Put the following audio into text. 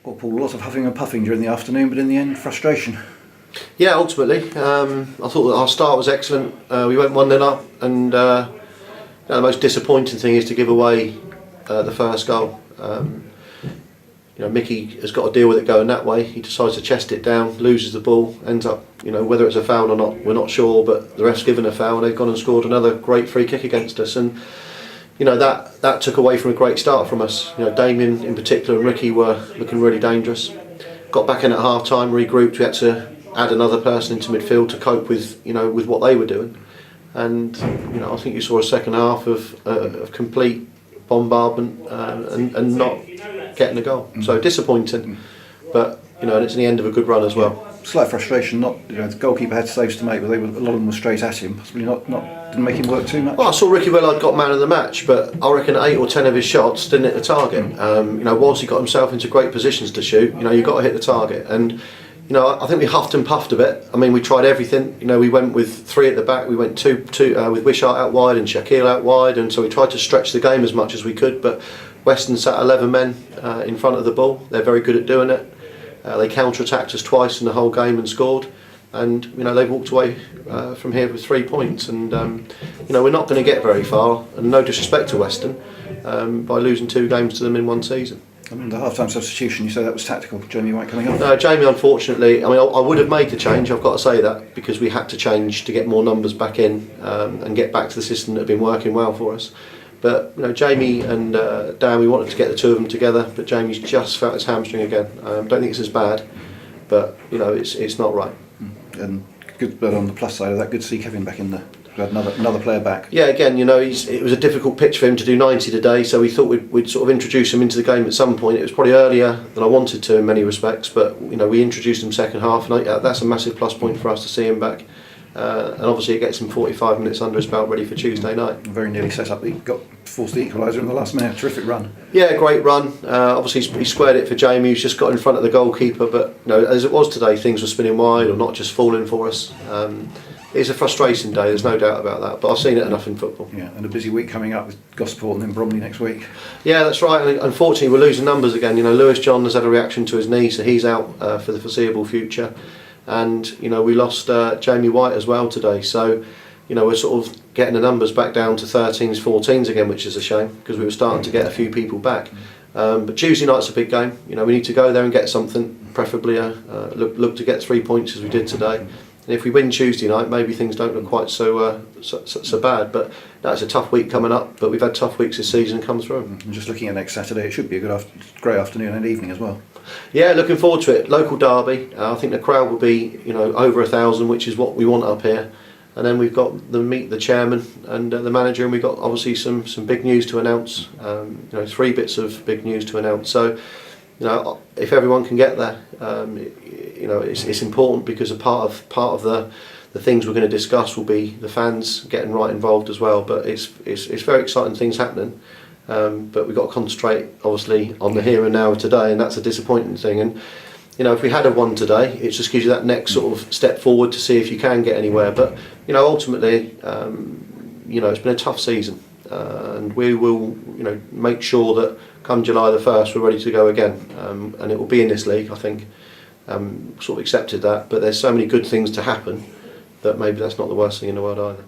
Well, Paul, a lot of huffing and puffing during the afternoon, but in the end, frustration. Yeah, ultimately, I thought that our start was excellent. We went 1-0 up, and the most disappointing thing is to give away the first goal. Mickey has got to deal with it going that way. He decides to chest it down, loses the ball, ends up, whether it's a foul or not, we're not sure, but the ref's given a foul, and they've gone and scored another great free kick against us. And that took away from a great start from us. Damien in particular and Ricky were looking really dangerous. Got back in at half time, regrouped. We had to add another person into midfield to cope with with what they were doing. And I think you saw a second half of complete bombardment and not getting a goal. So disappointing, but it's the end of a good run as well. Slight frustration. Not the goalkeeper had saves to make, but a lot of them were straight at him. Possibly not didn't make him work too much. Well, I saw Ricky Willard got man of the match, but I reckon 8 or 10 of his shots didn't hit the target. Whilst he got himself into great positions to shoot, you've got to hit the target. And I think we huffed and puffed a bit. I mean, we tried everything. We went with 3 at the back. We went two with Wishart out wide and Shaquille out wide, and so we tried to stretch the game as much as we could. But Weston sat 11 men in front of the ball. They're very good at doing it. They counter-attacked us twice in the whole game and scored. And they've walked away from here with 3 points. And we're not going to get very far. And no disrespect to Weston by losing 2 games to them in 1 season. I mean, the half-time substitution, you said that was tactical. Jamie White coming off. No, Jamie, unfortunately, I would have made the change, I've got to say that, because we had to change to get more numbers back in and get back to the system that had been working well for us. But Jamie and Dan, we wanted to get the 2 of them together, but Jamie's just felt his hamstring again. Don't think it's as bad, but it's not right. And good, but on the plus side of that, good to see Kevin back in there. We had another player back. Yeah, again, it was a difficult pitch for him to do 90 today, so we thought we'd sort of introduce him into the game at some point. It was probably earlier than I wanted to in many respects, but we introduced him second half, and that's a massive plus point for us to see him back. And obviously it gets him 45 minutes under his belt, ready for Tuesday night. Very nearly set up. He got forced the equaliser in the last minute. Terrific run. Yeah, great run. Obviously he squared it for Jamie, who's just got in front of the goalkeeper. But as it was today, things were spinning wide or not just falling for us. It's a frustrating day, there's no doubt about that, but I've seen it enough in football. Yeah, and a busy week coming up with Gosport and then Bromley next week. Yeah, that's right, and unfortunately we're losing numbers again. Lewis John has had a reaction to his knee, so he's out for the foreseeable future. And we lost Jamie White as well today, so we're sort of getting the numbers back down to 13s, 14s again, which is a shame, because we were starting to get a few people back. But Tuesday night's a big game. We need to go there and get something, preferably look to get 3 points as we did today. And if we win Tuesday night, maybe things don't look quite so bad. But that's a tough week coming up. But we've had tough weeks this season come through. And just looking at next Saturday, it should be a great afternoon and evening as well. Yeah, looking forward to it. Local derby. I think the crowd will be over 1,000, which is what we want up here. And then we've got the chairman and the manager, and we've got obviously some big news to announce. 3 bits of big news to announce. So if everyone can get there, it's important, because a part of the things we're going to discuss will be the fans getting right involved as well. But it's very exciting things happening. But we've got to concentrate obviously on the here and now of today, and that's a disappointing thing. And if we had a won today, it just gives you that next sort of step forward to see if you can get anywhere. But ultimately, it's been a tough season, and we will make sure that come July the 1st we're ready to go again, and it will be in this league. I think sort of accepted that, but there's so many good things to happen that maybe that's not the worst thing in the world either.